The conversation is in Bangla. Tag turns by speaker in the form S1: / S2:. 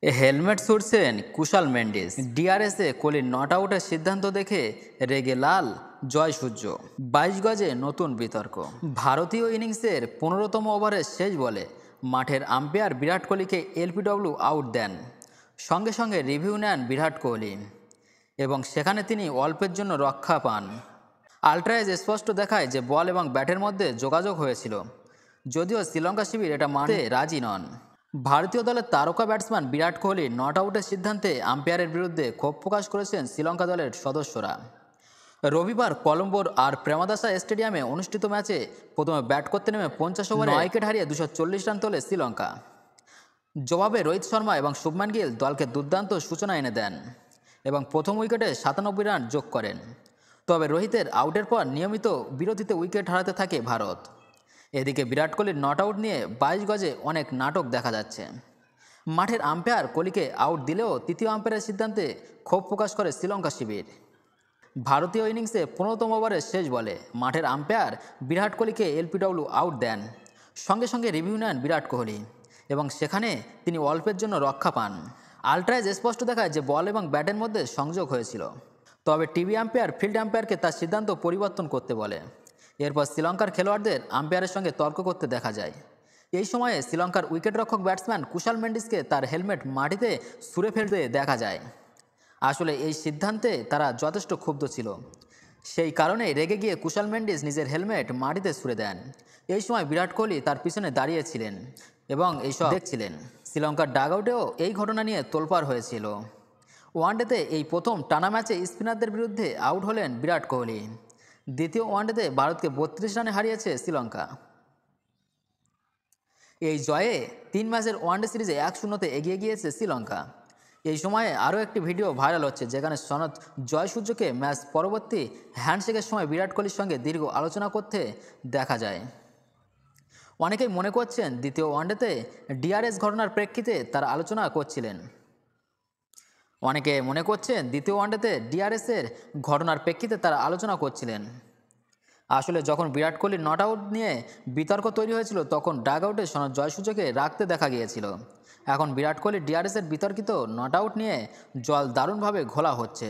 S1: হেলমেট ছুড়ছেন কুশাল মেন্ডিস। ডিআরএসে কোহলির নট আউটের সিদ্ধান্ত দেখে রেগে লাল জয়সূর্য। 22 গজে নতুন বিতর্ক। ভারতীয় ইনিংসের 15তম ওভারের শেষ বলে মাঠের আম্পায়ার বিরাট কোহলিকে এলপিডব্লিউ আউট দেন। সঙ্গে সঙ্গে রিভিউ নেন বিরাট কোহলি এবং সেখানে তিনি অল্পের জন্য রক্ষা পান। আল্ট্রাএজ স্পষ্ট দেখায় যে বল এবং ব্যাটের মধ্যে যোগাযোগ হয়েছিল, যদিও শ্রীলঙ্কা শিবির এটা মানতে রাজি নন। ভারতীয় দলের তারকা ব্যাটসম্যান বিরাট কোহলি নট আউটের সিদ্ধান্তে আম্পায়ারের বিরুদ্ধে ক্ষোভ প্রকাশ করেছেন শ্রীলঙ্কা দলের সদস্যরা। রবিবার কলম্বোর আর প্রেমাদাসা স্টেডিয়ামে অনুষ্ঠিত ম্যাচে প্রথমে ব্যাট করতে নেমে 50 ওভারে 9 উইকেট হারিয়ে 240 রান তোলে শ্রীলঙ্কা। জবাবে রোহিত শর্মা এবং শুভমান গিল দলকে দুর্দান্ত সূচনা এনে দেন এবং প্রথম উইকেটে 97 রান যোগ করেন। তবে রোহিতের আউটের পর নিয়মিত বিরতিতে উইকেট হারাতে থাকে ভারত। এদিকে বিরাট কোহলির নট আউট নিয়ে 22 গজে অনেক নাটক দেখা যাচ্ছে। মাঠের আম্পায়ার কোহলিকে আউট দিলেও তৃতীয় আম্পায়ারের সিদ্ধান্তে ক্ষোভ প্রকাশ করে শ্রীলঙ্কা শিবির। ভারতীয় ইনিংসে 15তম ওভারের শেষ বলে মাঠের আম্পায়ার বিরাট কোহলিকে এলপিডব্লিউ আউট দেন। সঙ্গে সঙ্গে রিভিউ নেন বিরাট কোহলি এবং সেখানে তিনি অল্পের জন্য রক্ষা পান। আল্ট্রাএজ স্পষ্ট দেখায় যে বল এবং ব্যাটের মধ্যে সংযোগ হয়েছিল, তবে টিভি আম্পায়ার ফিল্ড আম্পায়ারকে তার সিদ্ধান্ত পরিবর্তন করতে বলে। এরপর শ্রীলঙ্কার খেলোয়াড়দের আম্পায়ারের সঙ্গে তর্ক করতে দেখা যায়। এই সময়ে শ্রীলঙ্কার উইকেটরক্ষক ব্যাটসম্যান কুশাল মেন্ডিসকে তার হেলমেট মাটিতে ছুঁড়ে ফেলতে দেখা যায়। আসলে এই সিদ্ধান্তে তারা যথেষ্ট ক্ষুব্ধ ছিল, সেই কারণে রেগে গিয়ে কুশাল মেন্ডিস নিজের হেলমেট মাটিতে ছুঁড়ে দেন। এই সময় বিরাট কোহলি তার পিছনে দাঁড়িয়েছিলেন এবং এইসব দেখছিলেন। শ্রীলঙ্কার ডাগআউটেও এই ঘটনা নিয়ে তোলপাড় হয়েছিল। ওয়ানডেতে এই প্রথম টানা ম্যাচে স্পিনারদের বিরুদ্ধে আউট হলেন বিরাট কোহলি। দ্বিতীয় ওয়ানডেতে ভারতকে 32 রানে হারিয়েছে শ্রীলঙ্কা। এই জয়ে 3 ম্যাচের ওয়ানডে সিরিজে 1-0-তে এগিয়ে গিয়েছে শ্রীলঙ্কা। এই সময়ে আরও একটি ভিডিও ভাইরাল হচ্ছে, যেখানে সনৎ জয়সূর্যকে ম্যাচ পরবর্তী হ্যান্ডশেকের সময় বিরাট কোহলির সঙ্গে দীর্ঘ আলোচনা করতে দেখা যায়। অনেকেই মনে করছেন দ্বিতীয় ওয়ানডেতে ডিআরএস ঘটনার প্রেক্ষিতে তারা আলোচনা করছিলেন। অনেকে মনে করছেন দ্বিতীয় ওয়ানডেতে ডিআরএসের ঘটনার প্রেক্ষিতে তারা আলোচনা করছিলেন। আসলে যখন বিরাট কোহলির নট আউট নিয়ে বিতর্ক তৈরি হয়েছিল, তখন ডাগ আউটে সনৎ জয়সূর্যকে রাখতে দেখা গিয়েছিল। এখন বিরাট কোহলির ডিআরএসের বিতর্কিত নট আউট নিয়ে জল দারুণভাবে ঘোলা হচ্ছে।